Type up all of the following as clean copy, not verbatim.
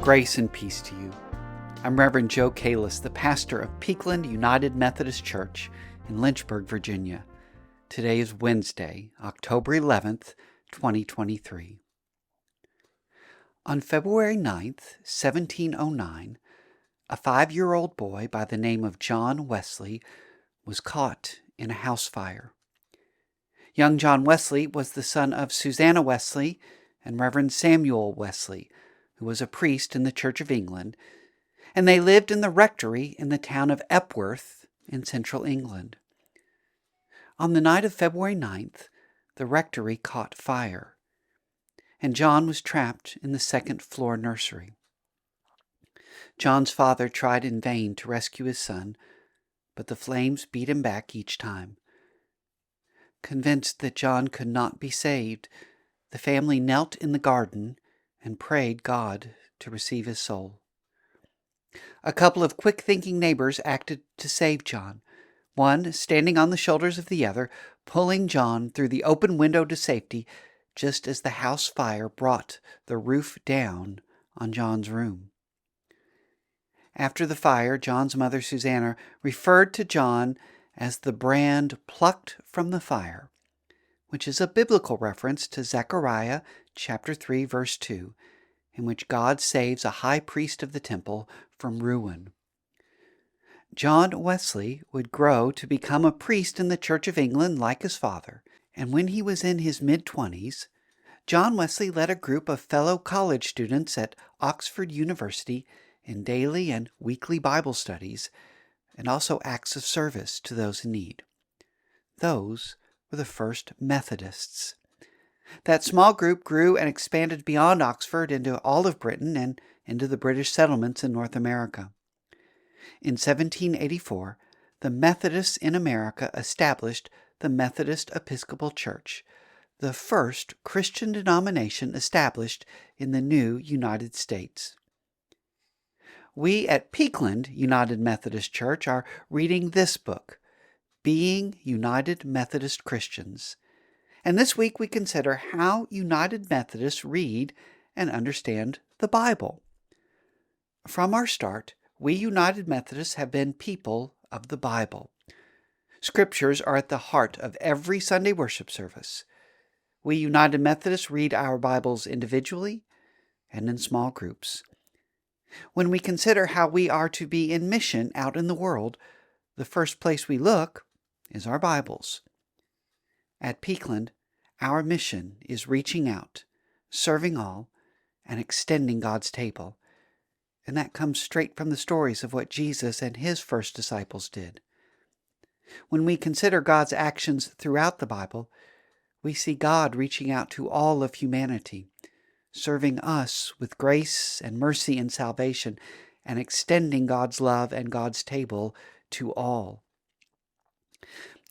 Grace and peace to you. I'm Reverend Joe Cailles, the pastor of Peakland United Methodist Church in Lynchburg, Virginia. Today is Wednesday, October 11th, 2023. On February 9th, 1709, a 5-year-old boy by the name of John Wesley was caught in a house fire. Young John Wesley was the son of Susanna Wesley and Reverend Samuel Wesley, who was a priest in the Church of England, and they lived in the rectory in the town of Epworth in central England. On the night of February 9th, the rectory caught fire, and John was trapped in the second-floor nursery. John's father tried in vain to rescue his son, but the flames beat him back each time. Convinced that John could not be saved, the family knelt in the garden and prayed God to receive his soul. A couple of quick-thinking neighbors acted to save John, one standing on the shoulders of the other, pulling John through the open window to safety just as the house fire brought the roof down on John's room. After the fire, John's mother, Susanna, referred to John as the brand plucked from the fire, which is a biblical reference to Zechariah chapter 3, verse 2, in which God saves a high priest of the temple from ruin. John Wesley would grow to become a priest in the Church of England like his father, and when he was in his mid-20s, John Wesley led a group of fellow college students at Oxford University in daily and weekly Bible studies, and also acts of service to those in need. Those were the first Methodists. That small group grew and expanded beyond Oxford into all of Britain and into the British settlements in North America. In 1784, the Methodists in America established the Methodist Episcopal Church, the first Christian denomination established in the new United States. We at Peakland United Methodist Church are reading this book, Being United Methodist Christians. And this week we consider how United Methodists read and understand the Bible. From our start, we United Methodists have been people of the Bible. Scriptures are at the heart of every Sunday worship service. We United Methodists read our Bibles individually and in small groups. When we consider how we are to be in mission out in the world, the first place we look is our Bibles. At Peakland, our mission is reaching out, serving all, and extending God's table. And that comes straight from the stories of what Jesus and his first disciples did. When we consider God's actions throughout the Bible, we see God reaching out to all of humanity, serving us with grace and mercy and salvation, and extending God's love and God's table to all.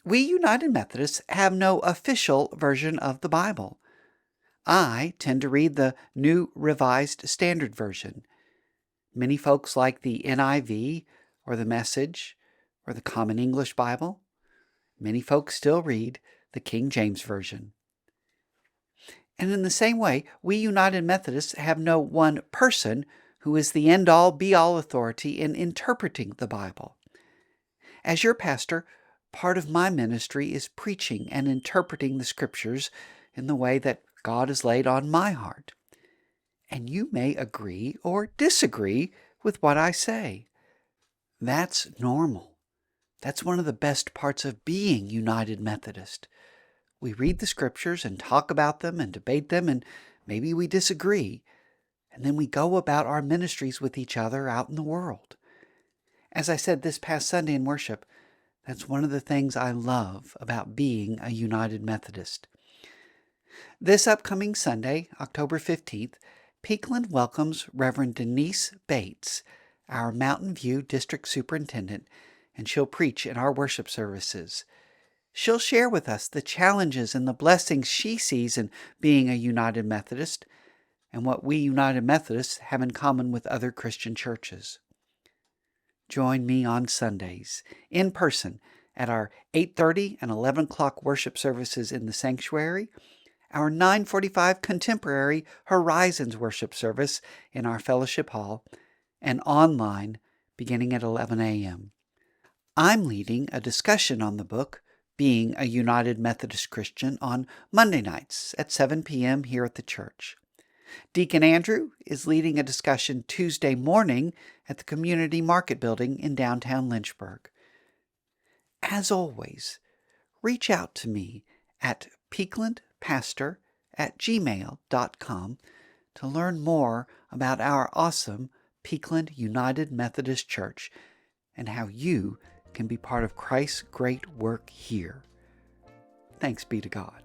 We United Methodists have no official version of the Bible. I tend to read the New Revised Standard Version. Many folks like the NIV or the Message or the Common English Bible. Many folks still read the King James Version. And in the same way, we United Methodists have no one person who is the end-all, be-all authority in interpreting the Bible. As your pastor, part of my ministry is preaching and interpreting the Scriptures in the way that God has laid on my heart. And you may agree or disagree with what I say. That's normal. That's one of the best parts of being United Methodist. We read the Scriptures and talk about them and debate them, and maybe we disagree. And then we go about our ministries with each other out in the world. As I said this past Sunday in worship, that's one of the things I love about being a United Methodist. This upcoming Sunday, October 15th, Peakland welcomes Reverend Denise Bates, our Mountain View District Superintendent, and she'll preach in our worship services. She'll share with us the challenges and the blessings she sees in being a United Methodist and what we United Methodists have in common with other Christian churches. Join me on Sundays, in person, at our 8:30 and 11 o'clock worship services in the sanctuary, our 9:45 contemporary Horizons worship service in our fellowship hall, and online beginning at 11 a.m. I'm leading a discussion on the book, Being a United Methodist Christian, on Monday nights at 7 p.m. here at the church. Deacon Andrew is leading a discussion Tuesday morning at the Community Market Building in downtown Lynchburg. As always, reach out to me at peaklandpastor@gmail.com to learn more about our awesome Peakland United Methodist Church and how you can be part of Christ's great work here. Thanks be to God.